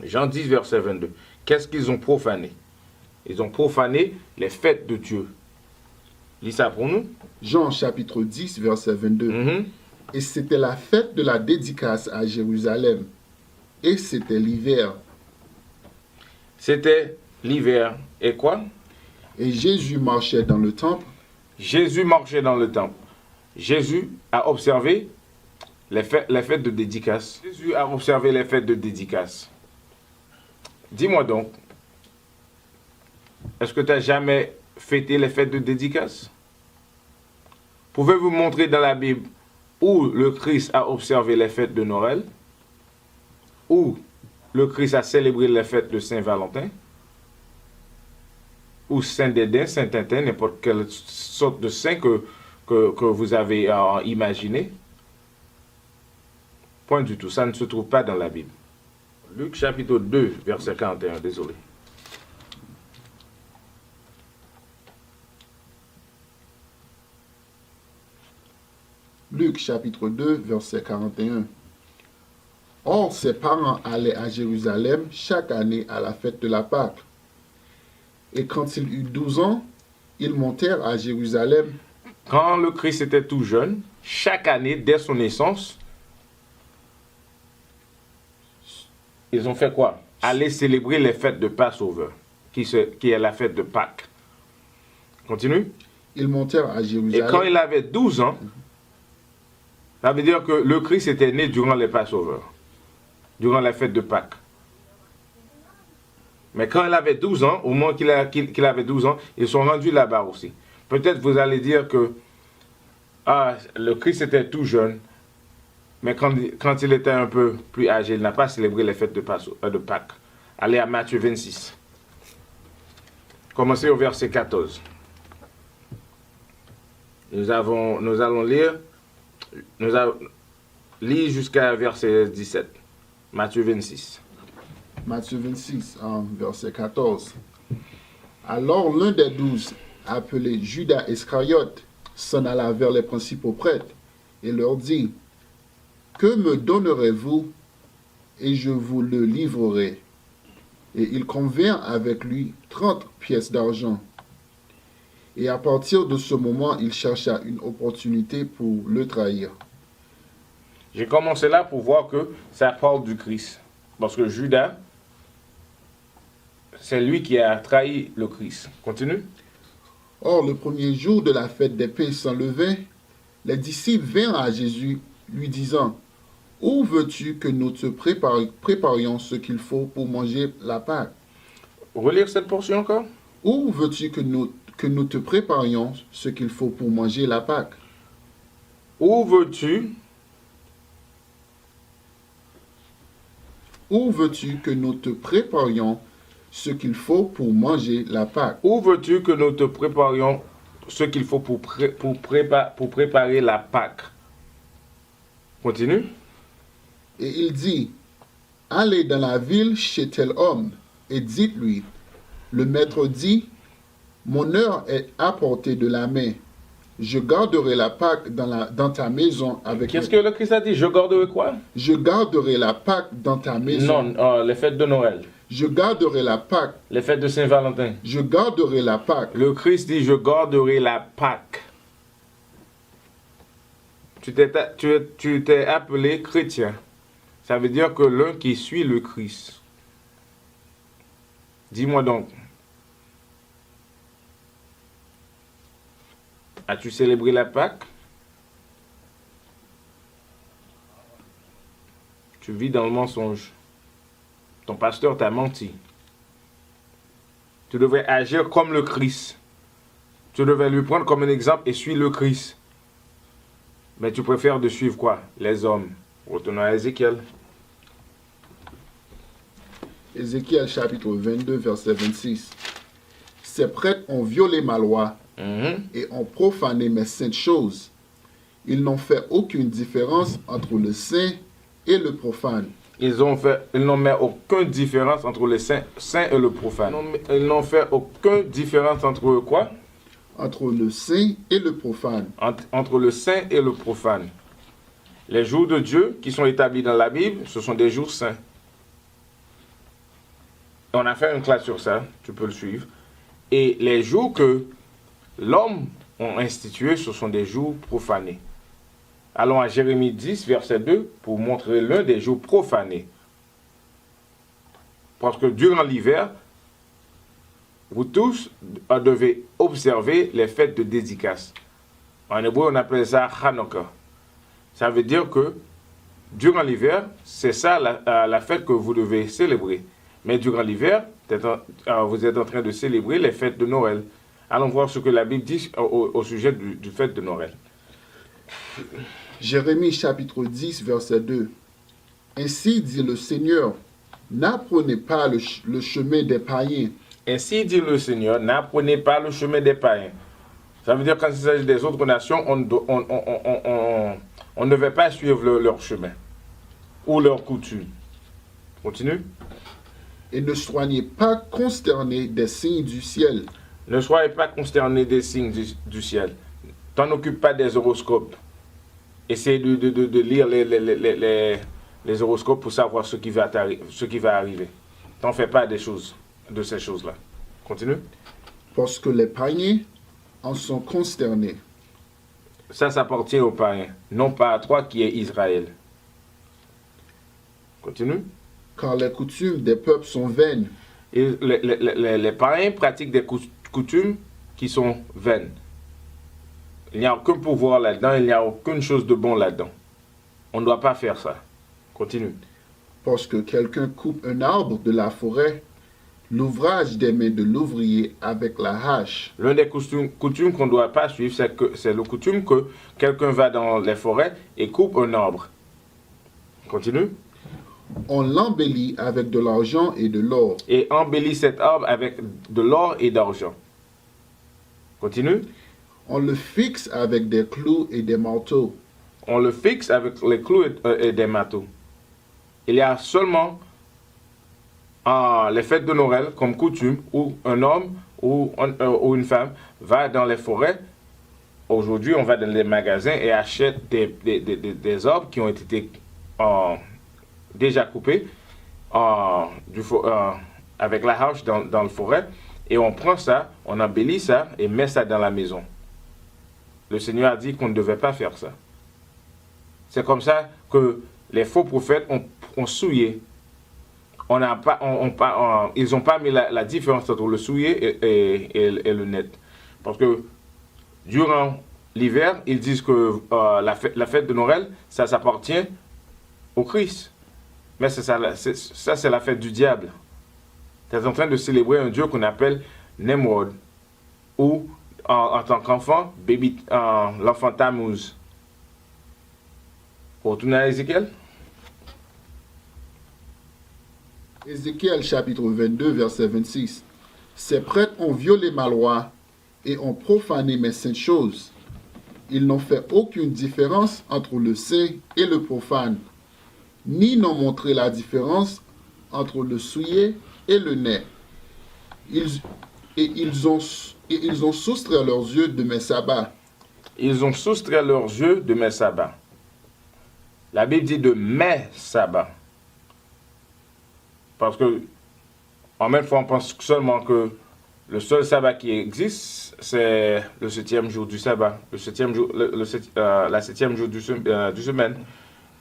Jean 10, verset 22. Qu'est-ce qu'ils ont profané? Ils ont profané les fêtes de Dieu. Lis ça pour nous. Jean chapitre 10, verset 22. Et c'était la fête de la dédicace à Jérusalem. Et c'était l'hiver. C'était l'hiver. Et quoi? Et Jésus marchait dans le temple. Jésus marchait dans le temple. Jésus a observé les fêtes de dédicace. Jésus a observé les fêtes de dédicace. Dis-moi donc, est-ce que tu n'as jamais fêté les fêtes de dédicace? Pouvez-vous montrer dans la Bible où le Christ a observé les fêtes de Noël? Où le Christ a célébré les fêtes de Saint-Valentin? Ou Saint-Dédin, Saint-Tintin, n'importe quelle sorte de saint que que vous avez imaginé. Point du tout, ça ne se trouve pas dans la Bible. Luc chapitre 2, verset 41, désolé. Luc chapitre 2, verset 41. Or, ses parents allaient à Jérusalem chaque année à la fête de la Pâque. Et quand il eut 12 ans, ils montèrent à Jérusalem. Quand le Christ était tout jeune, chaque année, dès son naissance, ils ont fait quoi? Aller célébrer les fêtes de Passover, qui est la fête de Pâques. Continue. Ils montèrent à Jérusalem. Et quand il avait 12 ans, ça veut dire que le Christ était né durant les Passover, durant la fête de Pâques. Mais quand il avait 12 ans, au moment qu'il avait 12 ans, ils sont rendus là-bas aussi. Peut-être vous allez dire que le Christ était tout jeune, mais quand il était un peu plus âgé, il n'a pas célébré les fêtes de Pâques. Allez à Matthieu 26. Commencez au verset 14. Nous allons lire jusqu'à verset 17. Matthieu 26. Matthieu 26, verset 14. Alors l'un des 12, appelé Judas Iscariote, s'en alla vers les principaux prêtres et leur dit, « Que me donnerez-vous et je vous le livrerai. » Et il convient avec lui 30 pièces d'argent. Et à partir de ce moment, il chercha une opportunité pour le trahir. J'ai commencé là pour voir que ça parle du Christ. Parce que Judas, c'est lui qui a trahi le Christ. Continue. Or, le premier jour de la fête des pains sans levain, les disciples vinrent à Jésus, lui disant, « Où veux-tu que nous te préparions ce qu'il faut pour manger la Pâque? » Relire cette portion encore. Où veux-tu que nous te préparions ce qu'il faut pour manger la Pâque? Où veux-tu que nous te préparions ce qu'il faut pour manger la Pâque? Où veux-tu que nous te préparions ce qu'il faut pour préparer la Pâque? Continue. Et il dit, « Allez dans la ville chez tel homme, et dites-lui, le maître dit, mon heure est à portée de la main. Je garderai la Pâque dans ta maison avec... » Qu'est-ce que le Christ a dit? Je garderai quoi? Je garderai la Pâque dans ta maison. Non, les fêtes de Noël. Je garderai la Pâque. Les fêtes de Saint-Valentin. Je garderai la Pâque. Le Christ dit, je garderai la Pâque. Tu t'es appelé chrétien. Ça veut dire que l'un qui suit le Christ. Dis-moi donc. As-tu célébré la Pâque? Tu vis dans le mensonge. Ton pasteur t'a menti. Tu devrais agir comme le Christ. Tu devrais lui prendre comme un exemple et suivre le Christ. Mais tu préfères de suivre quoi? Les hommes. Retournons à Ézéchiel. Ézéchiel chapitre 22, verset 26. Ces prêtres ont violé ma loi et ont profané mes saintes choses. Ils n'ont fait aucune différence entre le saint et le profane. Ils n'ont mis aucune différence entre le saint et le profane. Ils n'ont fait aucune différence entre quoi? Entre le saint et le profane. Entre le saint et le profane. Les jours de Dieu qui sont établis dans la Bible, ce sont des jours saints. On a fait une classe sur ça, tu peux le suivre. Et les jours que l'homme a institués, ce sont des jours profanés. Allons à Jérémie 10, verset 2, pour montrer l'un des jours profanés. Parce que durant l'hiver, vous tous devez observer les fêtes de dédicace. En hébreu, on appelle ça Hanouka. Ça veut dire que durant l'hiver, c'est ça la fête que vous devez célébrer. Mais durant l'hiver, vous êtes en train de célébrer les fêtes de Noël. Allons voir ce que la Bible dit au sujet du fête de Noël. Jérémie chapitre 10, verset 2. Ainsi dit le Seigneur, n'apprenez pas le chemin des païens. Ainsi dit le Seigneur, n'apprenez pas le chemin des païens. Ça veut dire quand il s'agit des autres nations, on ne devait pas suivre leur chemin ou leurs coutumes. Continue. Et ne soyez pas consternés des signes du ciel. Ne soyez pas consternés des signes du ciel. T'en occupe pas des horoscopes. Essaye de lire les horoscopes pour savoir ce qui va arriver. T'en fais pas de ces choses-là. Continue. Parce que les païens en sont consternés. Ça appartient aux païens, non pas à toi qui es Israël. Continue. Car les coutumes des peuples sont vaines. Et les païens pratiquent des coutumes qui sont vaines. Il n'y a aucun pouvoir là-dedans, il n'y a aucune chose de bon là-dedans. On ne doit pas faire ça. Continue. Parce que quelqu'un coupe un arbre de la forêt, l'ouvrage des mains de l'ouvrier avec la hache. L'une des coutumes qu'on ne doit pas suivre, c'est la coutume que quelqu'un va dans les forêts et coupe un arbre. Continue. On l'embellit avec de l'argent et de l'or. Et embellit cet arbre avec de l'or et d'argent. Continue. On le fixe avec des clous et des marteaux. On le fixe avec les clous et des marteaux. Il y a seulement les fêtes de Noël comme coutume où un homme ou une femme va dans les forêts. Aujourd'hui, on va dans les magasins et achète des arbres qui ont été déjà coupés avec la hache dans le forêt. Et on prend ça, on embellit ça et met ça dans la maison. Le Seigneur a dit qu'on ne devait pas faire ça. C'est comme ça que les faux prophètes ont souillé. Ils n'ont pas mis la différence entre le souillé et le net. Parce que durant l'hiver, ils disent que la fête de Noël, ça s'appartient au Christ. Mais ça, c'est la fête du diable. Tu es en train de célébrer un Dieu qu'on appelle Nemrod, ou en tant qu'enfant, l'enfant Tammuz. Retournez à Ézéchiel. Ézéchiel chapitre 22, verset 26. Ces prêtres ont violé ma loi et ont profané mes saintes choses. Ils n'ont fait aucune différence entre le saint et le profane, ni n'ont montré la différence entre le souillé et le net. Ils ont soustrait leurs yeux de mes sabbats. Ils ont soustrait leurs yeux de mes sabbats. La Bible dit de mes sabbats. Parce que, en même temps, on pense seulement que le seul sabbat qui existe, c'est le 7e jour du sabbat, la 7e jour du semaine.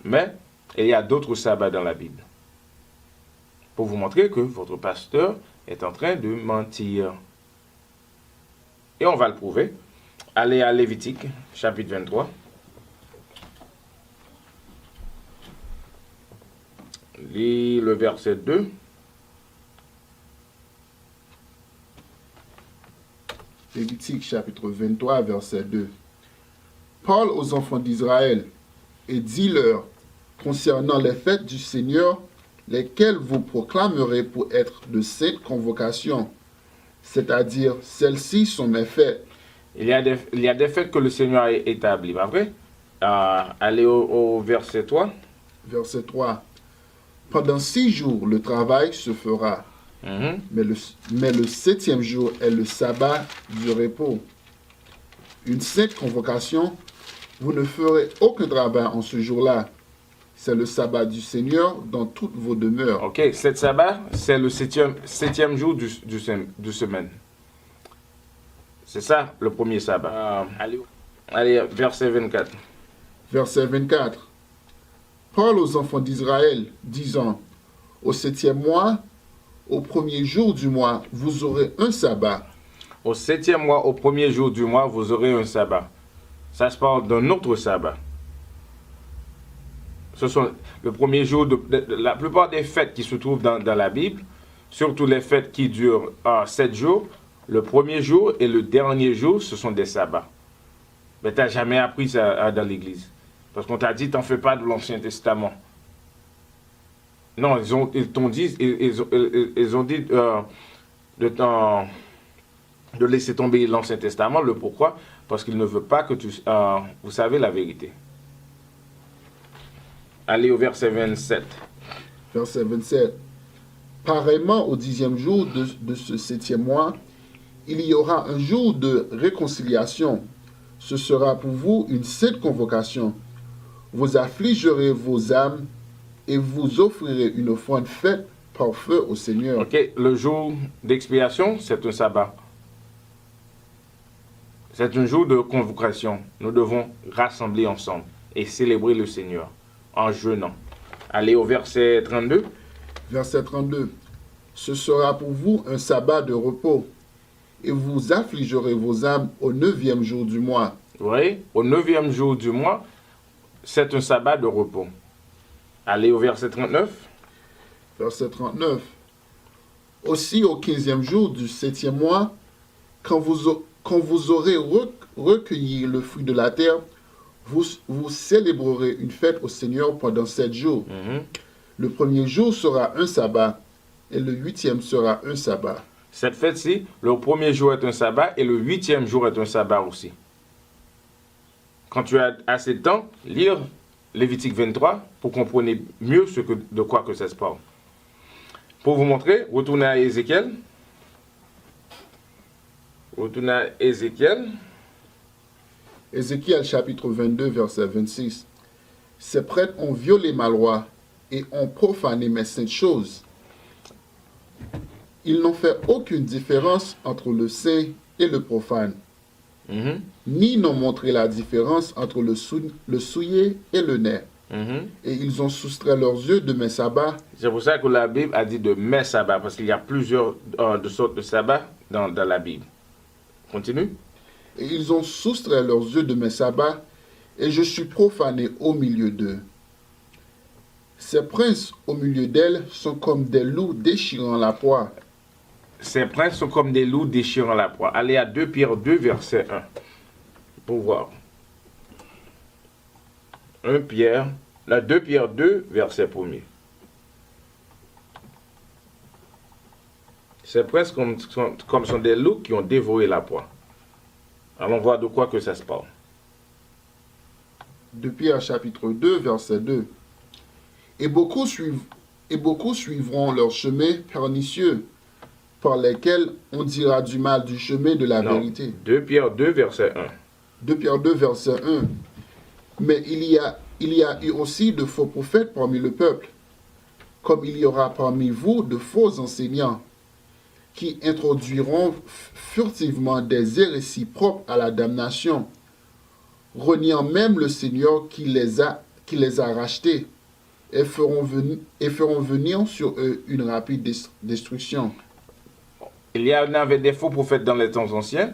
Mais il y a d'autres sabbats dans la Bible. Pour vous montrer que votre pasteur est en train de mentir. Et on va le prouver. Allez à Lévitique, chapitre 23. Lis le verset 2. Lévitique chapitre 23, verset 2. Parle aux enfants d'Israël et dis-leur concernant les fêtes du Seigneur, lesquelles vous proclamerez pour être de saintes convocations, c'est-à-dire celles-ci sont mes fêtes. Il y a des fêtes que le Seigneur a établies, pas vrai? Allez au verset 3. Verset 3. Pendant 6 jours, le travail se fera, mais le 7e jour est le sabbat du repos. Une sainte convocation, vous ne ferez aucun travail en ce jour-là. C'est le sabbat du Seigneur dans toutes vos demeures. Ok, cet sabbat, c'est le septième jour du semaine. C'est ça, le premier sabbat. Allez, verset 24. Verset 24. Parle aux enfants d'Israël, disant, au 7e mois, au premier jour du mois, vous aurez un sabbat. Au 7e mois, au premier jour du mois, vous aurez un sabbat. Ça se parle d'un autre sabbat. Ce sont le premier jour la plupart des fêtes qui se trouvent dans la Bible, surtout les fêtes qui durent 7 jours, le premier jour et le dernier jour, ce sont des sabbats. Mais tu n'as jamais appris ça dans l'Église. Parce qu'on t'a dit, t'en fais pas de l'Ancien Testament. Non, ils t'ont dit, ils ont dit de laisser tomber l'Ancien Testament. Le pourquoi? Parce qu'il ne veut pas que vous savez la vérité. Allez au verset 27. Verset 27. Pareillement, au 10e jour de ce 7e mois, il y aura un jour de réconciliation. Ce sera pour vous une sainte convocation. Vous affligerez vos âmes et vous offrirez une offrande faite par feu au Seigneur. Ok, le jour d'expiation, c'est un sabbat. C'est un jour de convocation. Nous devons rassembler ensemble et célébrer le Seigneur en jeûnant. Allez au verset 32. Verset 32. Ce sera pour vous un sabbat de repos, et vous affligerez vos âmes au 9e jour du mois. Vous voyez, au 9e jour du mois, c'est un sabbat de repos. Allez au verset 39. Verset 39. Aussi au 15e jour du 7e mois, quand vous aurez recueilli le fruit de la terre, vous célébrerez une fête au Seigneur pendant 7 jours. Le premier jour sera un sabbat, et le 8e sera un sabbat. Cette fête-ci, le premier jour est un sabbat et le 8e jour est un sabbat aussi. Quand tu as assez de temps, lire Lévitique 23 pour comprendre mieux de quoi que ça se parle. Pour vous montrer, retournez à Ézéchiel. Retournez à Ézéchiel. Ézéchiel chapitre 22, verset 26. Ces prêtres ont violé ma loi et ont profané mes saintes choses. Ils n'ont fait aucune différence entre le saint et le profane, ni n'ont montré la différence entre le souillé et le net. Et ils ont soustrait leurs yeux de mes sabbats. C'est pour ça que la Bible a dit de mes sabbats, parce qu'il y a plusieurs de sortes de sabbats dans la Bible. Continue. Et ils ont soustrait leurs yeux de mes sabbats, et je suis profané au milieu d'eux. Ces princes au milieu d'elles sont comme des loups déchirant la proie. Ces princes sont comme des loups déchirant la proie. Allez à 2 Pierre 2, verset 1, pour voir. 2 Pierre 2, verset 1er. Ces princes comme sont des loups qui ont dévoré la proie. Allons voir de quoi que ça se parle. 2 Pierre chapitre 2, verset 2. Et beaucoup suivront leur chemin pernicieux, par lesquels on dira du mal du chemin de la vérité. 2 Pierre 2, verset 1. 2 Pierre 2, verset 1. Mais il y a eu aussi de faux prophètes parmi le peuple, comme il y aura parmi vous de faux enseignants, qui introduiront furtivement des hérésies propres à la damnation, reniant même le Seigneur qui les a rachetés, et feront venir sur eux une rapide destruction. Il y en avait des faux prophètes dans les temps anciens,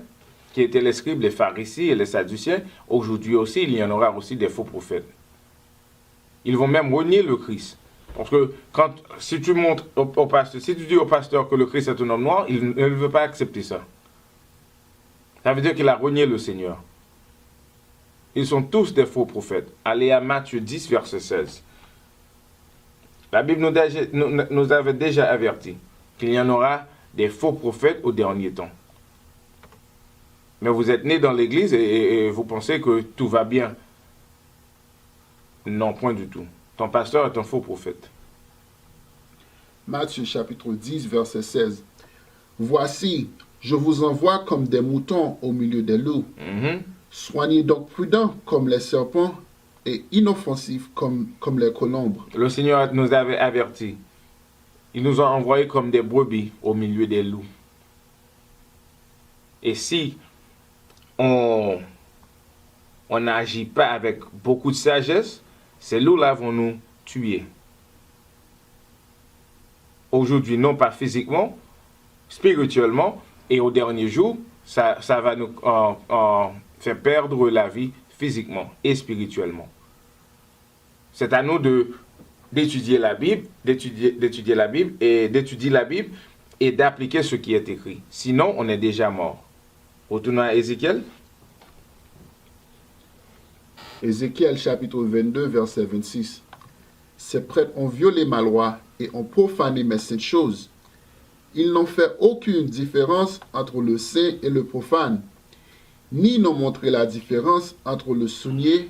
qui étaient les scribes, les pharisiens et les sadduciens. Aujourd'hui aussi, il y en aura aussi des faux prophètes. Ils vont même renier le Christ. Parce que si tu montres au pasteur, si tu dis au pasteur que le Christ est un homme noir, il ne veut pas accepter ça. Ça veut dire qu'il a renié le Seigneur. Ils sont tous des faux prophètes. Allez à Matthieu 10, verset 16. La Bible nous avait déjà averti qu'il y en aura des faux prophètes au dernier temps. Mais vous êtes nés dans l'église et vous pensez que tout va bien. Non, point du tout. Ton pasteur est un faux prophète. Matthieu chapitre 10, verset 16. Voici, je vous envoie comme des moutons au milieu des loups. Soignez donc prudents comme les serpents et inoffensifs comme les colombes. Le Seigneur nous avait avertis. Il nous a envoyés comme des brebis au milieu des loups. Et si on n'agit pas avec beaucoup de sagesse, ces loups-là vont nous tuer. Aujourd'hui, non pas physiquement, spirituellement, et au dernier jour, ça va nous faire perdre la vie physiquement et spirituellement. C'est à nous d'étudier la Bible, d'étudier la Bible et d'appliquer ce qui est écrit. Sinon, on est déjà mort. Retournons à Ézéchiel. Ézéchiel chapitre 22, verset 26. Ces prêtres ont violé ma loi et ont profané mes saintes choses. Ils n'ont fait aucune différence entre le saint et le profane, ni n'ont montré la différence entre le souillé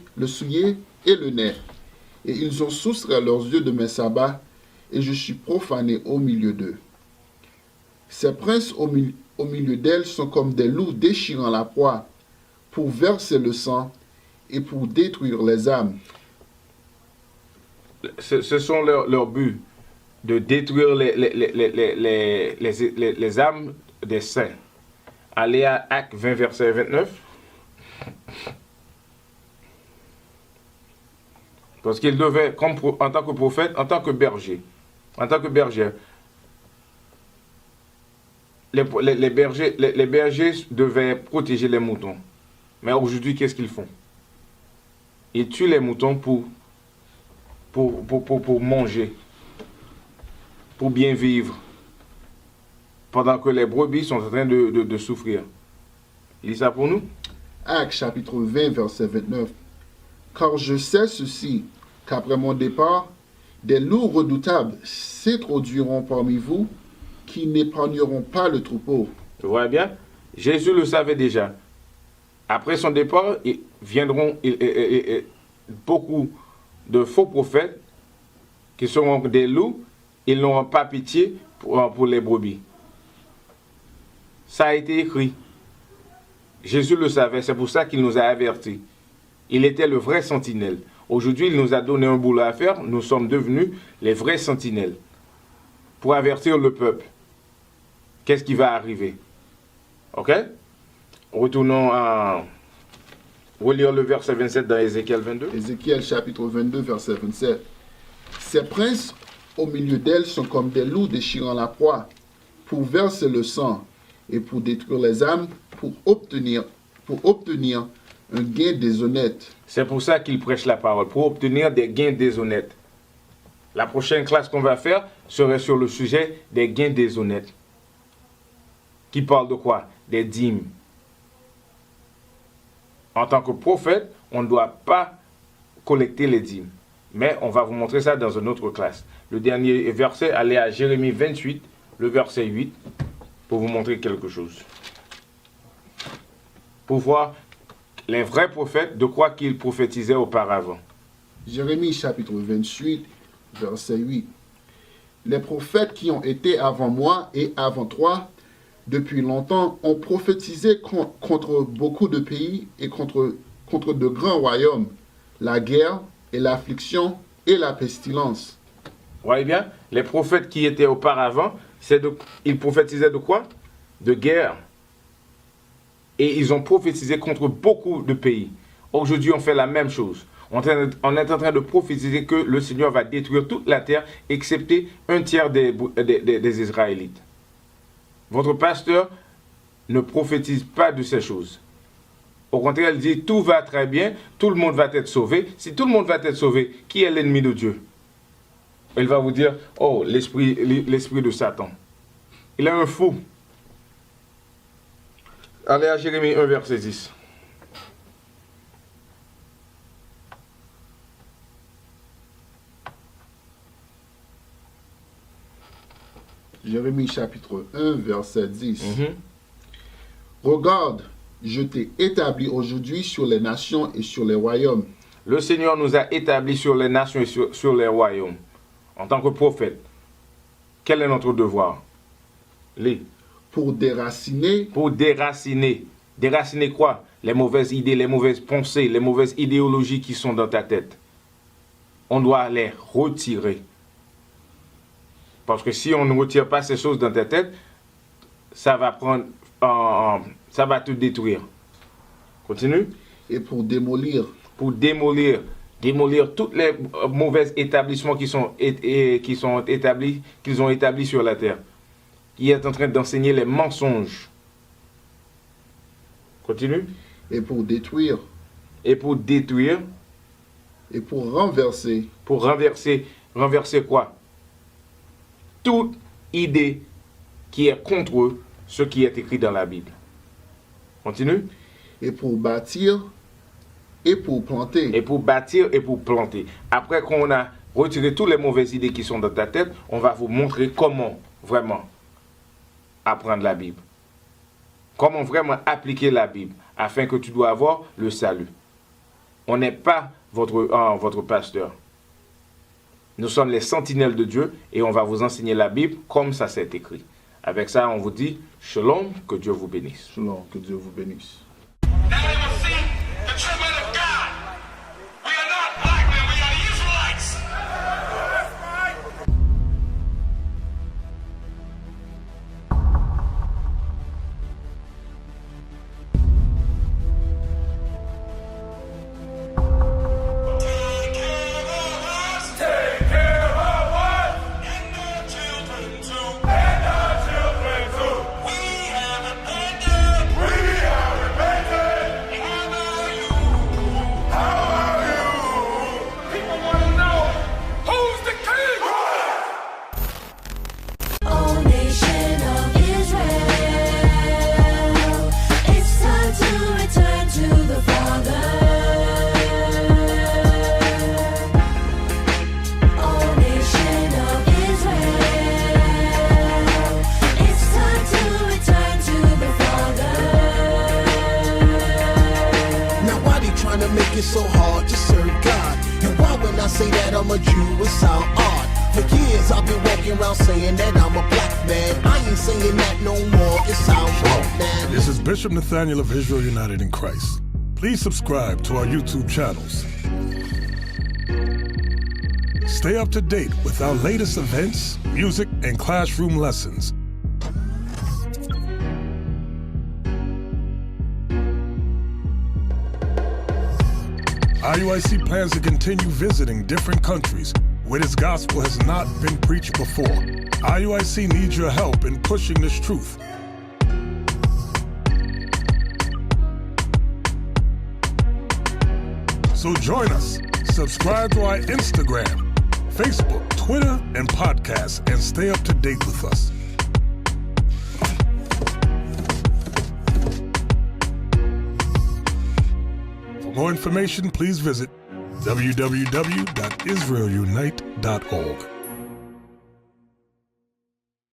et le net. Et ils ont soustrait leurs yeux de mes sabbats, et je suis profané au milieu d'eux. Ces princes au milieu d'elles sont comme des loups déchirant la proie, pour verser le sang et pour détruire les âmes. Ce sont leurs buts, de détruire les âmes des saints. Allez à Actes 20, verset 29. Parce qu'il devait, en tant que prophète, en tant que berger, les bergers devaient protéger les moutons. Mais aujourd'hui, qu'est-ce qu'ils font? Ils tuent les moutons pour manger, pour bien vivre, pendant que les brebis sont en train de souffrir. Il dit ça pour nous? Actes chapitre 20, verset 29. Car je sais ceci, qu'après mon départ, des loups redoutables s'introduiront parmi vous, qui n'épargneront pas le troupeau. Tu vois bien? Jésus le savait déjà. Après son départ, viendront beaucoup de faux prophètes qui seront des loups. Ils n'auront pas pitié pour les brebis. Ça a été écrit. Jésus le savait, c'est pour ça qu'il nous a avertis. Il était le vrai sentinelle. Aujourd'hui, il nous a donné un boulot à faire. Nous sommes devenus les vrais sentinelles pour avertir le peuple. Qu'est-ce qui va arriver? Ok? Retournons à relire le verset 27 dans Ézéchiel 22. Ézéchiel chapitre 22, verset 27. Ces princes au milieu d'elles sont comme des loups déchirant la proie, pour verser le sang et pour détruire les âmes, pour obtenir un gain déshonnête. C'est pour ça qu'il prêche la parole, pour obtenir des gains déshonnêtes. La prochaine classe qu'on va faire serait sur le sujet des gains déshonnêtes. Qui parle de quoi? Des dîmes. En tant que prophète, on ne doit pas collecter les dîmes. Mais on va vous montrer ça dans une autre classe. Le dernier verset, allez à Jérémie 28, le verset 8, pour vous montrer quelque chose. Pour voir les vrais prophètes, de quoi qu'ils prophétisaient auparavant. Jérémie chapitre 28, verset 8. Les prophètes qui ont été avant moi et avant toi, depuis longtemps, ont prophétisé contre beaucoup de pays et contre de grands royaumes, la guerre et l'affliction et la pestilence. Vous voyez bien, les prophètes qui étaient auparavant, ils prophétisaient de quoi? De guerre. Et ils ont prophétisé contre beaucoup de pays. Aujourd'hui, on fait la même chose. On est en train de prophétiser que le Seigneur va détruire toute la terre, excepté un tiers des Israélites. Votre pasteur ne prophétise pas de ces choses. Au contraire, il dit tout va très bien, tout le monde va être sauvé. Si tout le monde va être sauvé, qui est l'ennemi de Dieu? Il va vous dire, oh, l'esprit de Satan. Il est un fou. Allez à Jérémie 1, verset 10. Jérémie chapitre 1, verset 10. Regarde, je t'ai établi aujourd'hui sur les nations et sur les royaumes. Le Seigneur nous a établis sur les nations et sur les royaumes. En tant que prophète, quel est notre devoir? Pour déraciner. Pour déraciner. Déraciner quoi? Les mauvaises idées, les mauvaises pensées, les mauvaises idéologies qui sont dans ta tête. On doit les retirer. Parce que si on ne retire pas ces choses dans ta tête, ça va te détruire. Continue. Et pour démolir. Pour démolir tous les mauvais établissements qu'ils ont établis sur la terre. Qui est en train d'enseigner les mensonges. Continue. Et pour détruire. Et pour détruire. Et pour renverser. Pour renverser. Renverser quoi? Toute idée qui est contre ce qui est écrit dans la Bible. Continue. Et pour bâtir et pour planter. Et pour bâtir et pour planter. Après qu'on a retiré toutes les mauvaises idées qui sont dans ta tête, on va vous montrer comment, vraiment. apprendre la Bible. Comment vraiment appliquer la Bible afin que tu dois avoir le salut. On n'est pas votre pasteur. Nous sommes les sentinelles de Dieu et on va vous enseigner la Bible comme ça s'est écrit. Avec ça, on vous dit shalom, que Dieu vous bénisse. Shalom, que Dieu vous bénisse. Make it so hard to serve God. And why when I say that I'm a Jew, it sound odd. For years I've been walking around saying that I'm a black man. I ain't saying that no more, it sounds wrong, man. This is Bishop Nathaniel of Israel United in Christ. Please subscribe to our YouTube channels. Stay up to date with our latest events, music, and classroom lessons. IUIC plans to continue visiting different countries where this gospel has not been preached before. IUIC needs your help in pushing this truth. So join us. Subscribe to our Instagram, Facebook, Twitter, and podcasts, and stay up to date with us. For more information, please visit www.israelunite.org.